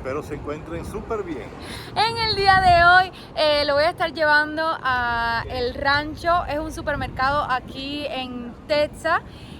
espero se encuentren súper bien. En el día de hoy lo voy a estar llevando a El Rancho. Es un supermercado aquí en Texas.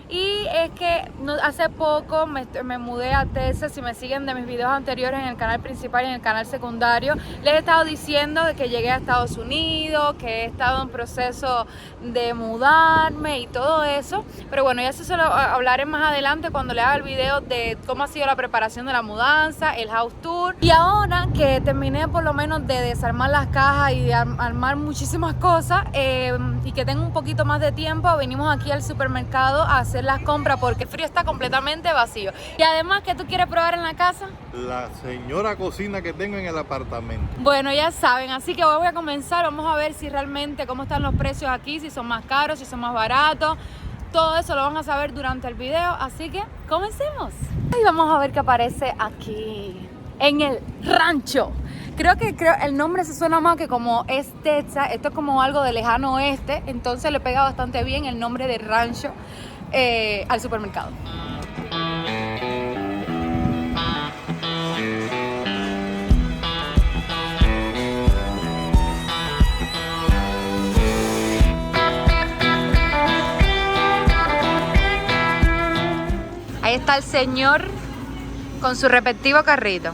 Y es que hace poco me mudé a Texas. Si me siguen de mis videos anteriores en el canal principal y en el canal secundario, les he estado diciendo de que llegué a Estados Unidos, que he estado en proceso de mudarme y todo eso. Pero bueno, ya eso se lo hablaré más adelante cuando le haga el video de cómo ha sido la preparación de la mudanza, el house tour. Y ahora que terminé por lo menos de desarmar las cajas y de armar muchísimas cosas y que tengo un poquito más de tiempo, venimos aquí al supermercado a hacer las compras porque el frío está completamente vacío. Y además, ¿qué tú quieres probar en la casa? La señora cocina que tengo en el apartamento. Bueno, ya saben, así que voy a comenzar. Vamos a ver si realmente cómo están los precios aquí, si son más caros, si son más baratos. Todo eso lo van a saber durante el video, así que comencemos. Y vamos a ver qué aparece aquí en El Rancho. Creo el nombre se suena más que como es Texas, esto es como algo de lejano oeste, entonces le pega bastante bien el nombre de Rancho al supermercado. Ahí está el señor con su respectivo carrito.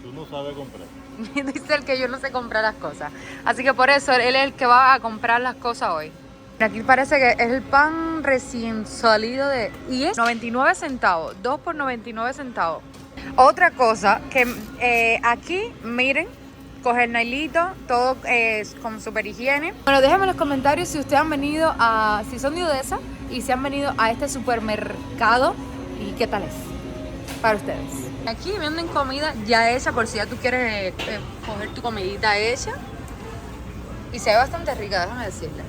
Tú no sabes comprar. Dice el que yo no sé comprar las cosas. Así que por eso él es el que va a comprar las cosas hoy. Aquí parece que es el pan recién salido de... Y es 99 centavos. 2 por 99 centavos. Otra cosa que aquí, miren, coger nailito, todo es con super higiene. Bueno, déjenme en los comentarios si ustedes han venido si son de Odessa y si han venido a este supermercado y qué tal es para ustedes. Aquí venden comida ya hecha por si ya tú quieres coger tu comidita hecha. Y se ve bastante rica, déjame decirle.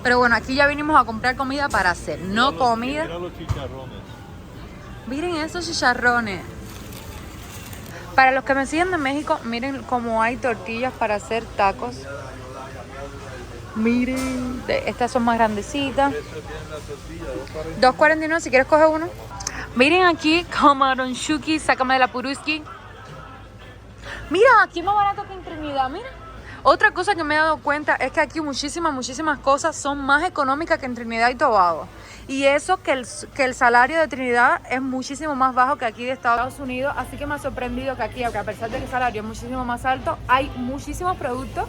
Pero bueno, aquí ya vinimos a comprar comida para hacer, no comida. Mira los chicharrones. Miren esos chicharrones. Para los que me siguen de México, miren cómo hay tortillas para hacer tacos. Miren, estas son más grandecitas. 2.49 si quieres coger uno. Miren aquí, camarón shuki, sácame de la puruski. Mira, aquí es más barato que en Trinidad, mira. Otra cosa que me he dado cuenta es que aquí muchísimas cosas son más económicas que en Trinidad y Tobago. Y eso que el salario de Trinidad es muchísimo más bajo que aquí de Estados Unidos. Así que me ha sorprendido que aquí, aunque a pesar de que el salario es muchísimo más alto, hay muchísimos productos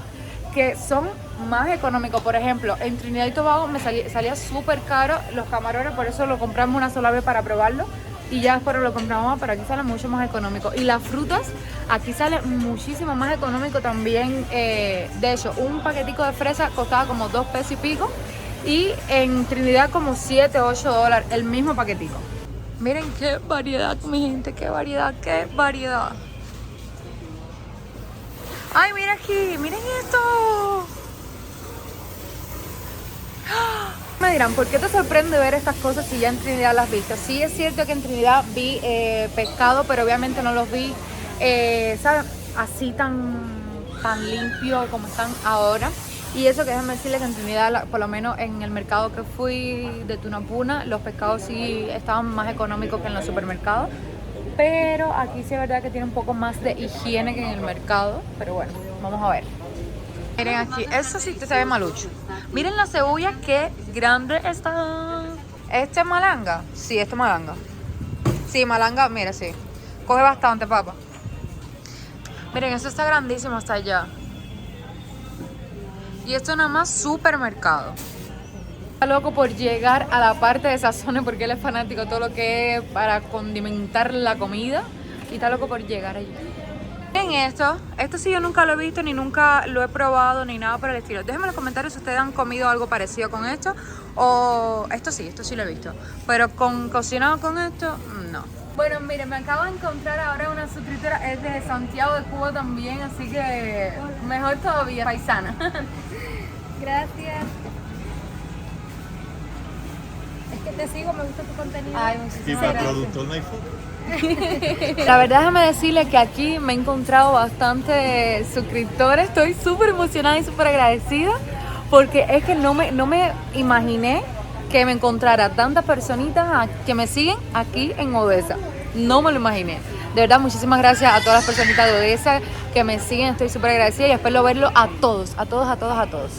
que son más económicos. Por ejemplo, en Trinidad y Tobago me salía súper caro los camarones, por eso lo compramos una sola vez para probarlo. Y ya después lo compramos, pero aquí sale mucho más económico. Y las frutas, aquí sale muchísimo más económico también. De hecho, un paquetico de fresa costaba como 2 pesos y pico. Y en Trinidad como 7 o 8 dólares, el mismo paquetico. Miren qué variedad, mi gente, qué variedad, qué variedad. Ay, mira aquí, miren esto. Me dirán, ¿por qué te sorprende ver estas cosas si ya en Trinidad las viste? Sí, es cierto que en Trinidad vi pescado, pero obviamente no los vi, ¿saben? Así tan limpio como están ahora. Y eso que déjenme decirles que en Trinidad, por lo menos en el mercado que fui de Tunapuna, los pescados sí estaban más económicos que en los supermercados. Pero aquí sí es verdad que tiene un poco más de higiene que en el mercado. Pero bueno, vamos a ver. Miren aquí, eso sí se ve malucho. Miren la cebolla, qué grande está. ¿Este es malanga? Sí, esto es malanga. Sí, malanga, mira, sí. Coge bastante, papá. Miren, eso está grandísimo hasta allá. Y esto nada más supermercado. Está loco por llegar a la parte de sazones porque él es fanático de todo lo que es para condimentar la comida. Y está loco por llegar allí. Miren esto sí yo nunca lo he visto ni nunca lo he probado ni nada por el estilo. Déjenme en los comentarios si ustedes han comido algo parecido con esto o esto sí lo he visto, pero cocinado con esto, no. Bueno, miren, me acabo de encontrar ahora una suscriptora, es de Santiago de Cuba también, así que mejor todavía, paisana. Gracias. Es que te sigo, me gusta tu contenido. Ay, Y para el productor no hay foto. La verdad, déjame decirle que aquí me he encontrado bastantes suscriptores. Estoy súper emocionada y súper agradecida porque es que no me imaginé que me encontrara tantas personitas que me siguen aquí en Odessa. No me lo imaginé. De verdad, muchísimas gracias a todas las personitas de Odessa que me siguen. Estoy súper agradecida y espero verlo a todos, a todos, a todos, a todos.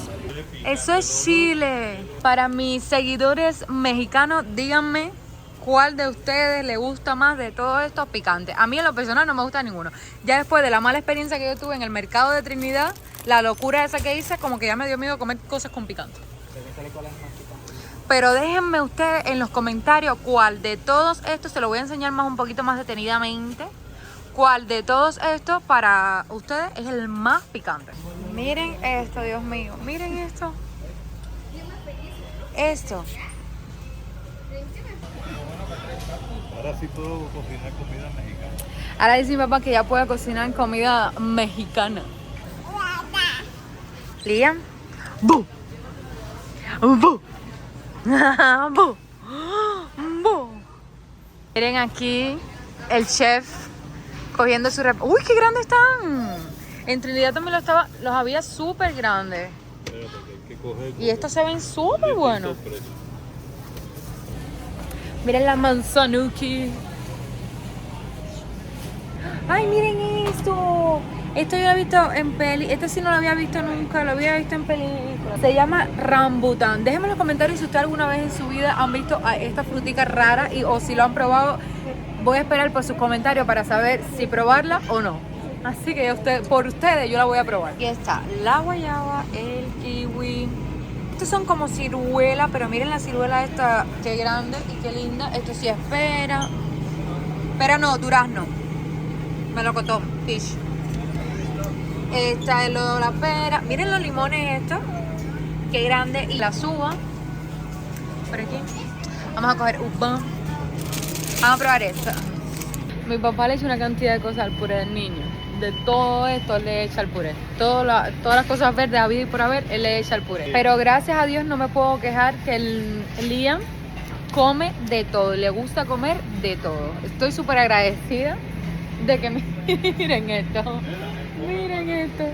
Eso es Chile. Para mis seguidores mexicanos, díganme cuál de ustedes le gusta más de todos estos picantes. A mí en lo personal no me gusta ninguno. Ya después de la mala experiencia que yo tuve en el mercado de Trinidad, la locura esa que hice, como que ya me dio miedo comer cosas con picante. Pero déjenme ustedes en los comentarios cuál de todos estos, se lo voy a enseñar más un poquito más detenidamente, cuál de todos estos para ustedes es el más picante. Miren esto, Dios mío, miren esto. Esto. Ahora sí puedo cocinar comida mexicana. Ahora dice mi papá que ya puede cocinar comida mexicana. Liam. ¡Bu! ¡Bu! ¡Bu! ¡Bu! Miren aquí el chef cogiendo su ¡Uy, qué grandes están! En Trinidad también los había súper grandes. Espérate, que hay que coger Y estos se ven súper buenos. precios. Miren la manzanuki. ¡Ay, miren esto! Esto yo lo he visto en peli. Este sí no lo había visto nunca, lo había visto en película. Se llama rambután. Déjenme en los comentarios si ustedes alguna vez en su vida han visto a esta frutica rara o si lo han probado. Voy a esperar por sus comentarios para saber si probarla o no. Así que por ustedes yo la voy a probar. Aquí está la guayaba, el kiwi. Estos son como ciruela, pero miren la ciruela esta, qué grande y qué linda. Esto sí es pera. Pera no, durazno. Melocotón, fish. Esta es la pera. Miren los limones estos. Qué grande. Y las uvas. Por aquí. Vamos a coger uva. Vamos a probar esta. Mi papá le echa una cantidad de cosas al puré del niño. De todo esto le echa al puré. Todas las cosas verdes, habido y por haber, él le echa al puré. Pero gracias a Dios no me puedo quejar que el Liam come de todo. Le gusta comer de todo. Estoy súper agradecida de que miren esto. Miren esto.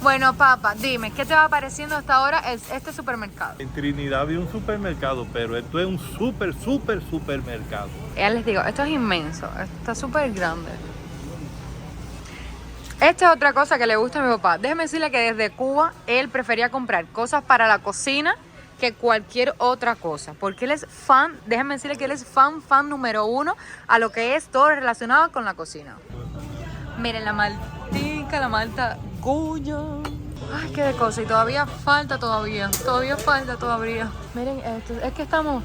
Bueno, papá, dime, ¿qué te va pareciendo hasta ahora este supermercado? En Trinidad había un supermercado, pero esto es un supermercado. Ya les digo, esto es inmenso, está súper grande. Esta es otra cosa que le gusta a mi papá. Déjeme decirle que desde Cuba él prefería comprar cosas para la cocina que cualquier otra cosa. Porque él es fan, déjenme decirle que él es fan número 1 a lo que es todo relacionado con la cocina. Miren la maltica, la malta Goya. Ay, qué de cosa. Y todavía falta todavía. Miren esto. Es que estamos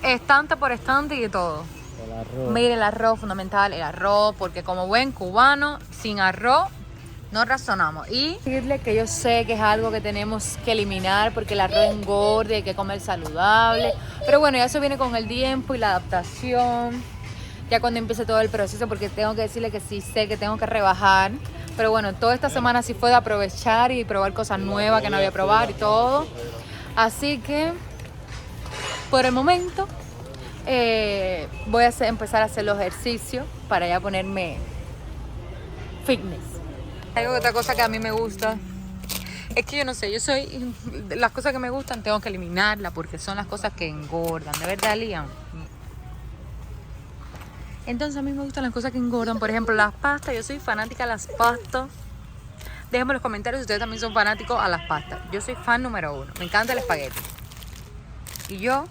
estante por estante y de todo. El arroz. Miren el arroz, fundamental. El arroz, porque como buen cubano, sin arroz no razonamos. Y decirle que yo sé que es algo que tenemos que eliminar porque el arroz engorda y hay que comer saludable. Pero bueno, ya eso viene con el tiempo y la adaptación. Ya cuando empiece todo el proceso, porque tengo que decirle que sí sé que tengo que rebajar. Pero bueno, toda esta semana sí fue de aprovechar y probar cosas nuevas que no había probado y todo. Así que, por el momento, voy a empezar a hacer los ejercicios para ya ponerme fitness. Hay otra cosa que a mí me gusta. Es que yo no sé, las cosas que me gustan tengo que eliminarlas porque son las cosas que engordan. ¿De verdad, Liam? Entonces a mí me gustan las cosas que engordan. Por ejemplo, las pastas. Yo soy fanática de las pastas. Déjenme en los comentarios si ustedes también son fanáticos a las pastas. Yo soy fan número 1. Me encanta el espagueti. Y yo,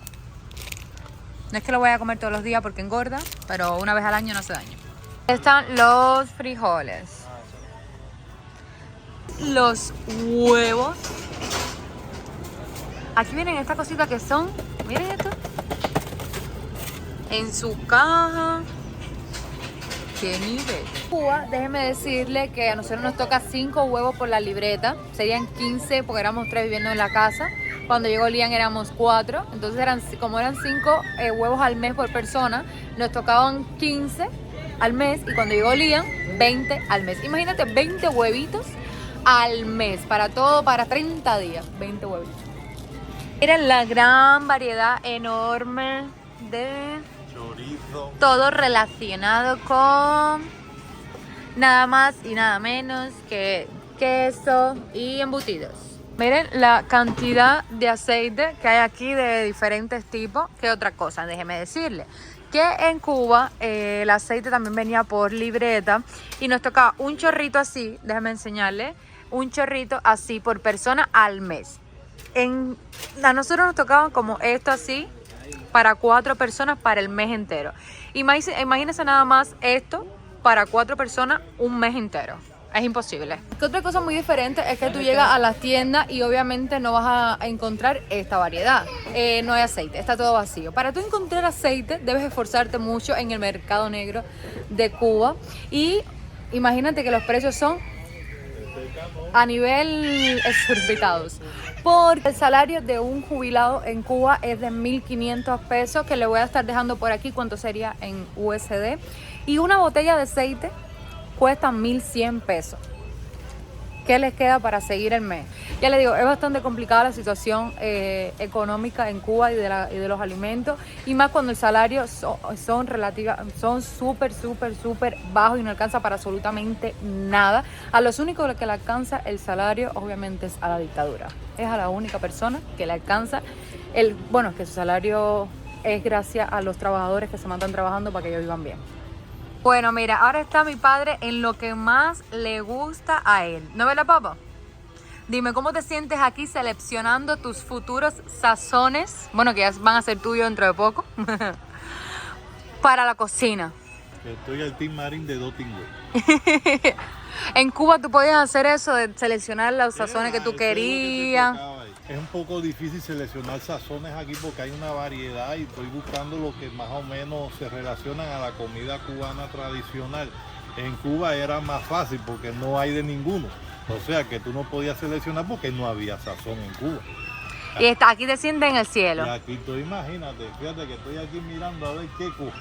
no es que lo voy a comer todos los días porque engorda, pero una vez al año no hace daño. Están los frijoles. Los huevos. Aquí vienen estas cositas que son, miren esto, en su caja. ¡Qué nivel! Cuba, déjeme decirle que a nosotros nos toca 5 huevos por la libreta. Serían 15 porque éramos 3 viviendo en la casa. Cuando llegó Liam éramos 4. Entonces como eran 5 huevos al mes por persona, nos tocaban 15 al mes. Y cuando llegó Liam, 20 al mes. Imagínate 20 huevitos al mes. Para todo, para 30 días. 20 huevitos. Miren la gran variedad enorme de Chorizo. todo relacionado con nada más y nada menos que queso y embutidos. Miren la cantidad de aceite que hay aquí de diferentes tipos. ¿Qué otra cosa? Déjeme decirle que en Cuba el aceite también venía por libreta y nos tocaba un chorrito así, déjeme enseñarle, un chorrito así por persona al mes. A nosotros nos tocaba como esto así para 4 personas para el mes entero. Imagínense nada más esto para 4 personas un mes entero. Es imposible. ¿Qué otra cosa muy diferente? Es que tú llegas a las tiendas y obviamente no vas a encontrar esta variedad. No hay aceite, está todo vacío. Para tú encontrar aceite debes esforzarte mucho en el mercado negro de Cuba. Y imagínate que los precios son a nivel exorbitados. Porque el salario de un jubilado en Cuba es de 1.500 pesos, que le voy a estar dejando por aquí cuánto sería en USD. Y una botella de aceite cuesta 1.100 pesos. ¿Qué les queda para seguir el mes? Ya les digo, es bastante complicada la situación económica en Cuba y de los alimentos, y más cuando el salario son súper bajos y no alcanza para absolutamente nada. A los únicos que le alcanza el salario obviamente es a la dictadura. Es a la única persona que le alcanza que su salario es gracias a los trabajadores que se matan trabajando para que ellos vivan bien. Bueno, mira, ahora está mi padre en lo que más le gusta a él. ¿No ves la papa? Dime, ¿cómo te sientes aquí seleccionando tus futuros sazones? Bueno, que ya van a ser tuyos dentro de poco. Para la cocina. Estoy al Team Marín de Dottingway. En Cuba tú podías hacer eso de seleccionar los sazones que tú querías. Es un poco difícil seleccionar sazones aquí porque hay una variedad y estoy buscando lo que más o menos se relacionan a la comida cubana tradicional. En Cuba era más fácil porque no hay de ninguno. O sea que tú no podías seleccionar porque no había sazón en Cuba. Y aquí te sientes en el cielo. Y aquí estoy, imagínate, fíjate que estoy aquí mirando a ver qué Cuba.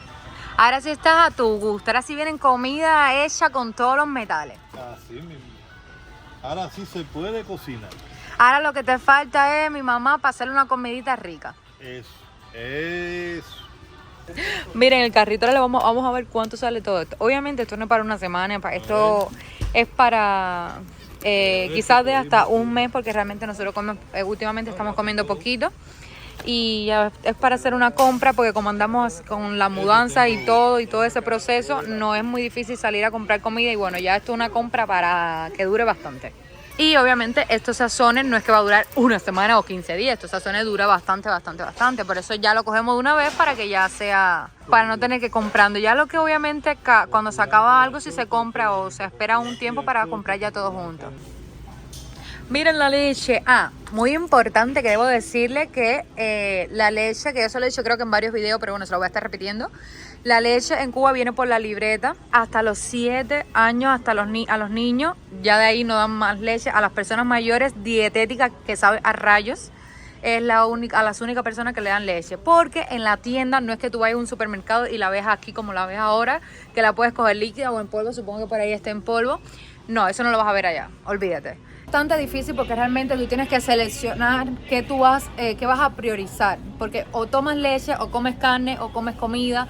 Ahora sí estás a tu gusto, ahora sí vienen comida hecha con todos los metales. Así mismo. Ahora sí se puede cocinar. Ahora lo que te falta es mi mamá para hacerle una comidita rica. Eso. Miren, el carrito ahora vamos a ver cuánto sale todo esto. Obviamente esto no es para una semana, esto es para quizás de hasta un mes, porque realmente nosotros últimamente estamos comiendo poquito. Y ya es para hacer una compra, porque como andamos con la mudanza y todo ese proceso, no es muy difícil salir a comprar comida. Y bueno, ya esto es una compra para que dure bastante. Y obviamente estos sazones no es que va a durar una semana o 15 días, estos sazones dura bastante. Por eso ya lo cogemos de una vez para que ya sea, para no tener que ir comprando. Ya lo que obviamente cuando se acaba algo, si se compra o se espera un tiempo para comprar ya todo junto. Miren la leche. Muy importante que debo decirle que la leche, que eso lo he dicho creo que en varios videos, pero bueno, se lo voy a estar repitiendo. La leche en Cuba viene por la libreta hasta los 7 años, hasta a los niños. Ya de ahí no dan más leche. A las personas mayores, dietéticas, que sabe a rayos, es a las únicas personas que le dan leche. Porque en la tienda no es que tú vayas a un supermercado y la ves aquí como la ves ahora, que la puedes coger líquida o en polvo, supongo que por ahí está en polvo. No, eso no lo vas a ver allá, olvídate. Bastante difícil porque realmente tú tienes que seleccionar qué vas a priorizar, porque o tomas leche o comes carne o comes comida,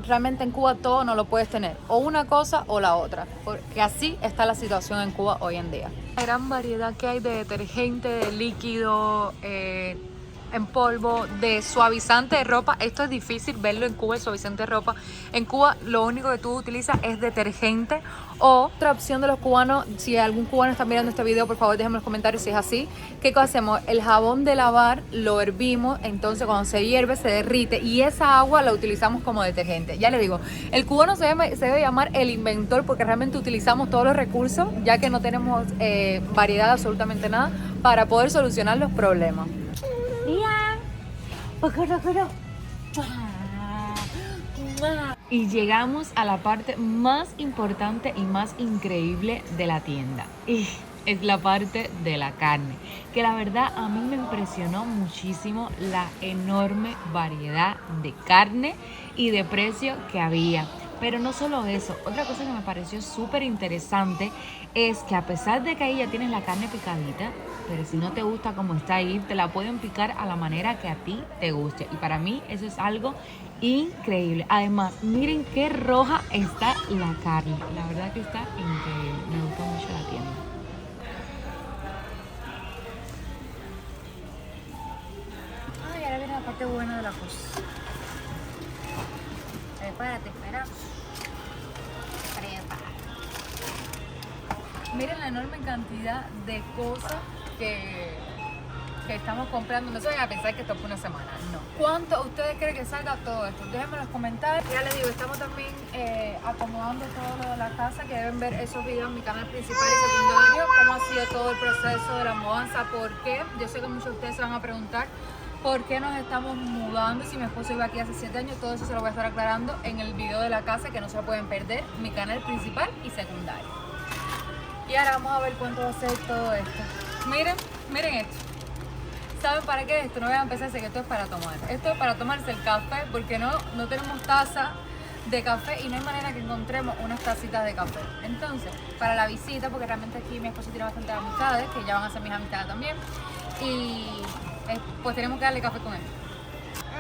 realmente en Cuba todo no lo puedes tener, o una cosa o la otra, porque así está la situación en Cuba hoy en día. La gran variedad que hay de detergente, de líquido, en polvo, de suavizante de ropa. Esto es difícil verlo en Cuba, el suavizante de ropa. En Cuba lo único que tú utilizas es detergente. O otra opción de los cubanos, si algún cubano está mirando este video, por favor déjenme en los comentarios si es así. ¿Qué cosa hacemos? El jabón de lavar lo hervimos, entonces cuando se hierve se derrite y esa agua la utilizamos como detergente. Ya les digo, el cubano se debe llamar el inventor porque realmente utilizamos todos los recursos, ya que no tenemos variedad de absolutamente nada para poder solucionar los problemas. Y llegamos a la parte más importante y más increíble de la tienda. Y es la parte de la carne, que la verdad a mí me impresionó muchísimo la enorme variedad de carne y de precio que había. Pero no solo eso, otra cosa que me pareció súper interesante es que a pesar de que ahí ya tienes la carne picadita, pero si no te gusta como está ahí, te la pueden picar a la manera que a ti te guste. Y para mí eso es algo increíble. Además, miren qué roja está la carne. La verdad que está increíble. Me gustó mucho la tienda. parte buena de la cosa. Prepárate, espera. Miren la enorme cantidad de cosas que estamos comprando. No se vayan a pensar que esto fue una semana, no. ¿Cuánto ustedes creen que salga todo esto? Déjenme en los comentarios. Ya les digo, estamos también acomodando todo lo de la casa, que deben ver esos videos en mi canal principal y secundario, cómo ha sido todo el proceso de la mudanza, por qué. Yo sé que muchos de ustedes se van a preguntar por qué nos estamos mudando, si mi esposo iba aquí hace 7 años. Todo eso se lo voy a estar aclarando en el video de la casa, que no se lo pueden perder, mi canal principal y secundario. Y ahora vamos a ver cuánto va a ser todo esto. Miren esto. ¿Saben para qué es esto? No voy a empezar a decir que esto es para tomar. Esto es para tomarse el café, porque no tenemos taza de café y no hay manera que encontremos unas tacitas de café. Entonces, para la visita, porque realmente aquí mi esposo tiene bastantes amistades, que ya van a ser mis amistades también, y pues tenemos que darle café con él.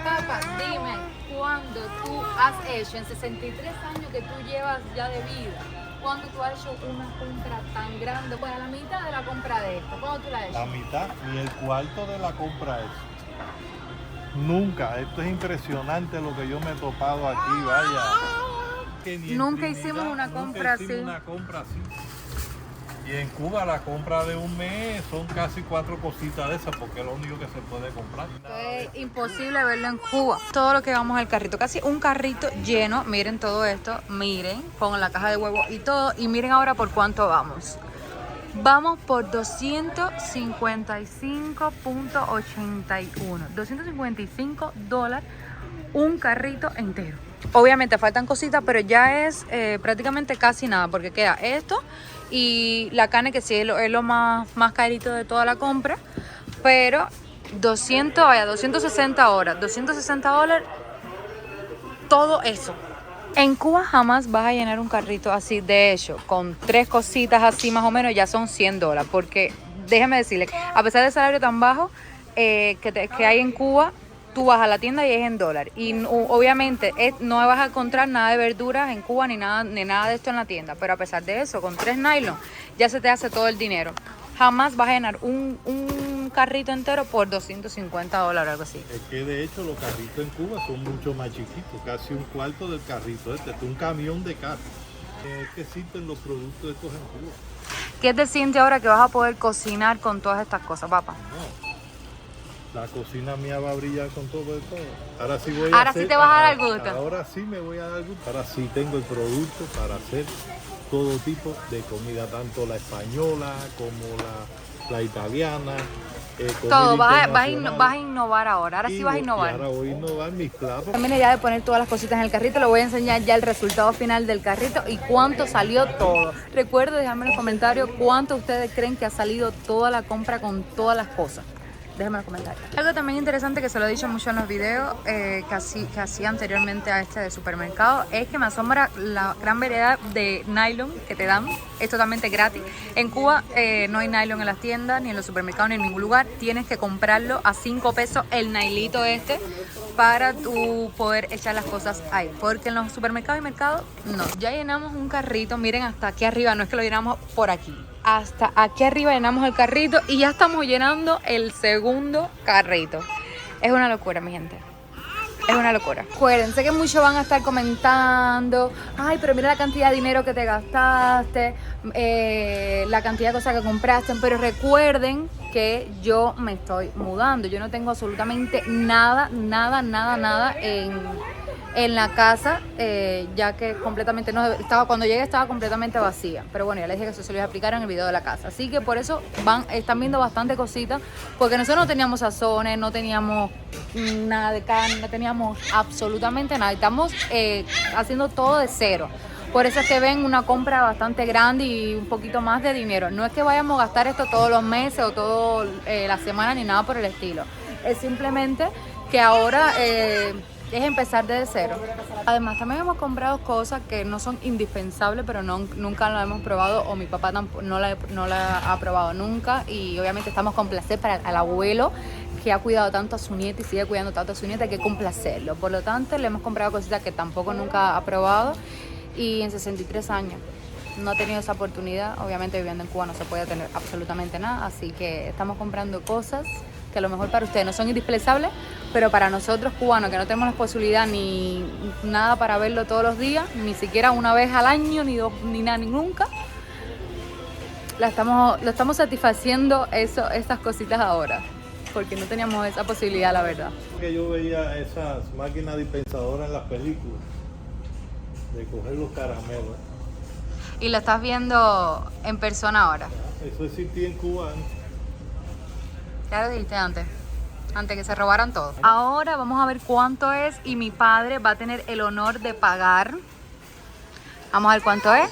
Papá, dime, ¿cuándo tú has hecho, en 63 años que tú llevas ya de vida, cuándo tú has hecho una compra tan grande? Pues a la mitad de la compra de esto, ¿cuándo tú la has hecho? La mitad ni el cuarto de la compra es. Nunca. Esto es impresionante lo que yo me he topado aquí, vaya. Que ni en Nunca Trinidad, hicimos una compra así. una compra así. Y en Cuba la compra de un mes son casi 4 cositas de esas, porque es lo único que se puede comprar. Es imposible verlo en Cuba. Todo lo que vamos al carrito, casi un carrito lleno. Miren todo esto, miren, con la caja de huevos y todo. Y miren ahora por cuánto vamos. Vamos por 255.81. $255, un carrito entero. Obviamente faltan cositas, pero ya es prácticamente casi nada, porque queda esto y la carne, que sí es lo más carito de toda la compra. Pero 260 horas, $260, todo eso. En Cuba jamás vas a llenar un carrito así. De hecho, con 3 cositas así más o menos ya son $100. Porque déjame decirle, a pesar del salario tan bajo que hay en Cuba, tú vas a la tienda y es en dólar. Y obviamente no vas a encontrar nada de verduras en Cuba ni nada de esto en la tienda. Pero a pesar de eso, con 3 nylon ya se te hace todo el dinero. Jamás vas a llenar un carrito entero por $250 o algo así. Es que de hecho los carritos en Cuba son mucho más chiquitos, casi un cuarto del carrito este, es un camión de carne. Es que existen los productos estos en Cuba. ¿Qué te sientes ahora que vas a poder cocinar con todas estas cosas, papá? No, la cocina mía va a brillar con todo esto. Ahora sí voy Ahora sí te vas a dar gusto. Ahora sí me voy a dar gusto. Ahora sí tengo el producto para hacer todo tipo de comida, tanto la española como la italiana. Todo, vas a innovar ahora sí vas a innovar. Ahora voy a innovar mis platos. También la idea de poner todas las cositas en el carrito, le voy a enseñar ya el resultado final del carrito y cuánto salió todo. Recuerden dejarme en los comentarios cuánto ustedes creen que ha salido toda la compra con todas las cosas. Déjenme en los comentarios. Algo también interesante que se lo he dicho mucho en los videos que hacía anteriormente a este de supermercado, es que me asombra la gran variedad de nylon que te dan. Es totalmente gratis. En Cuba no hay nylon en las tiendas, ni en los supermercados, ni en ningún lugar. Tienes que comprarlo a 5 pesos el nylito este para tú poder echar las cosas ahí. Porque en los supermercados y mercados no. Ya llenamos un carrito, miren hasta aquí arriba, no es que lo llenamos por aquí. Hasta aquí arriba llenamos el carrito y ya estamos llenando el segundo carrito. Es una locura, mi gente. Es una locura. Acuérdense que muchos van a estar comentando: ay, pero mira la cantidad de dinero que te gastaste, la cantidad de cosas que compraste. Pero recuerden que yo me estoy mudando. Yo no tengo absolutamente nada en la casa, ya que completamente cuando llegué estaba completamente vacía. Pero bueno, ya les dije que eso se lo iba a explicar en el video de la casa. Así que por eso están viendo bastante cositas, porque nosotros no teníamos sazones, no teníamos nada de carne, no teníamos absolutamente nada. Estamos haciendo todo de cero. Por eso es que ven una compra bastante grande y un poquito más de dinero. No es que vayamos a gastar esto todos los meses o toda la semana ni nada por el estilo. Es simplemente que ahora es empezar desde cero. Además, también hemos comprado cosas que no son indispensables, pero nunca las hemos probado, o mi papá no la ha probado nunca. Y obviamente estamos complacer para el abuelo, que ha cuidado tanto a su nieta y sigue cuidando tanto a su nieta, hay que complacerlo. Por lo tanto, le hemos comprado cositas que tampoco nunca ha probado. Y en 63 años no ha tenido esa oportunidad. Obviamente viviendo en Cuba no se puede tener absolutamente nada, así que estamos comprando cosas que a lo mejor para ustedes no son indispensables, pero para nosotros cubanos que no tenemos la posibilidad ni nada para verlo todos los días, ni siquiera una vez al año, ni dos, ni nada, ni nunca, lo estamos satisfaciendo esas cositas ahora, porque no teníamos esa posibilidad, la verdad. Que yo veía esas máquinas dispensadoras en las películas, de coger los caramelos. Y lo estás viendo en persona ahora. Eso existía en Cuba antes. Ya lo dijiste antes que se robaran todo. Ahora vamos a ver cuánto es y mi padre va a tener el honor de pagar. Vamos a ver cuánto es.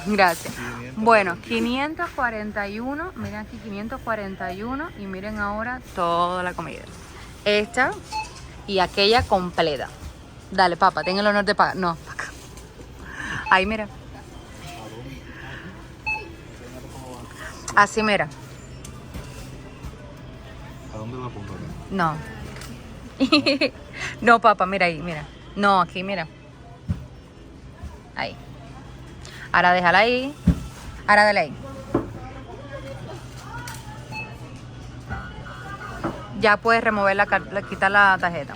Gracias. Bueno, 541, miren aquí 541 y miren ahora toda la comida. Esta y aquella completa. Dale, papá, ten el honor de pagar. No, para acá. Ahí, mira. Así, mira. ¿A dónde la pongo acá? No. No, papá, mira ahí, mira. No, aquí, mira. Ahí. Ahora déjala ahí. Ahora dale ahí. Ya puedes remover quitar la tarjeta.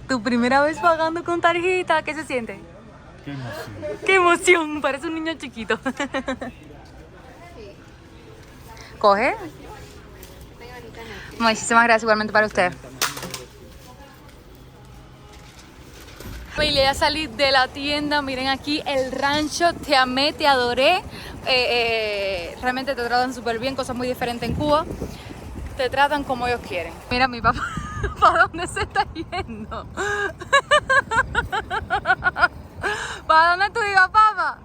Tu primera vez pagando con tarjeta, ¿qué se siente? Qué emoción. ¡Qué emoción! Parece un niño chiquito. ¿Coge? Muchísimas gracias igualmente para usted. Familia, ya salí de la tienda. Miren aquí el rancho. Te amé, te adoré. Realmente te tratan súper bien, cosas muy diferentes en Cuba. Te tratan como ellos quieren. Mira mi papá, ¿para dónde se está yendo? ¿Para dónde tú ibas, papá?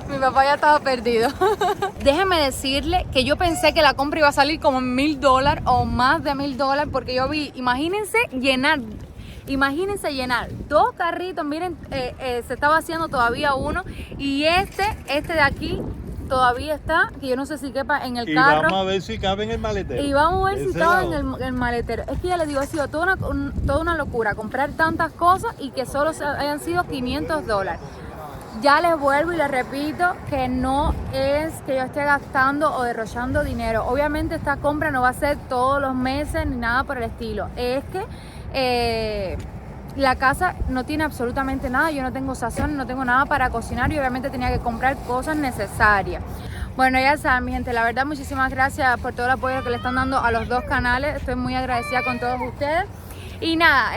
Mi papá ya estaba perdido. Déjenme decirle que yo pensé que la compra iba a salir como en $1000 o más de $1000 porque yo vi, imagínense llenar 2 carritos, miren, se estaba haciendo todavía uno y este de aquí todavía está, que yo no sé si quepa en el carro. Y vamos a ver si cabe en el maletero. Y vamos a ver si cabe en el maletero. Es que ya les digo, ha sido toda una locura comprar tantas cosas y que solo hayan sido $500. Ya les vuelvo y les repito que no es que yo esté gastando o derrochando dinero. Obviamente esta compra no va a ser todos los meses ni nada por el estilo. Es que la casa no tiene absolutamente nada. Yo no tengo sazón, no tengo nada para cocinar y obviamente tenía que comprar cosas necesarias. Bueno, ya saben, mi gente, la verdad muchísimas gracias por todo el apoyo que le están dando a los dos canales. Estoy muy agradecida con todos ustedes. Y nada,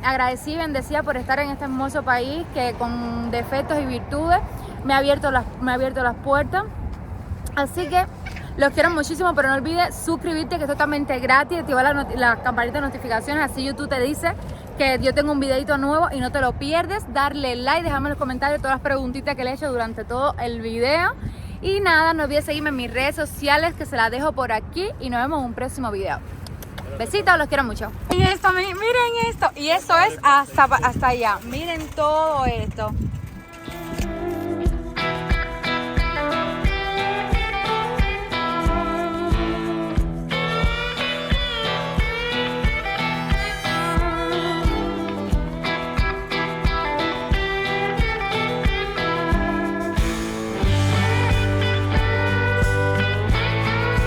agradecida y bendecida por estar en este hermoso país que con defectos y virtudes me ha abierto las puertas. Así que los quiero muchísimo, pero no olvides suscribirte, que es totalmente gratis, activar la campanita de notificaciones, así YouTube te dice que yo tengo un videito nuevo y no te lo pierdes. Darle like, déjame en los comentarios todas las preguntitas que le he hecho durante todo el video. Y nada, no olvides seguirme en mis redes sociales, que se las dejo por aquí y nos vemos en un próximo video. Besitos, los quiero mucho. Y esto, miren esto. Y eso es hasta allá. Miren todo esto.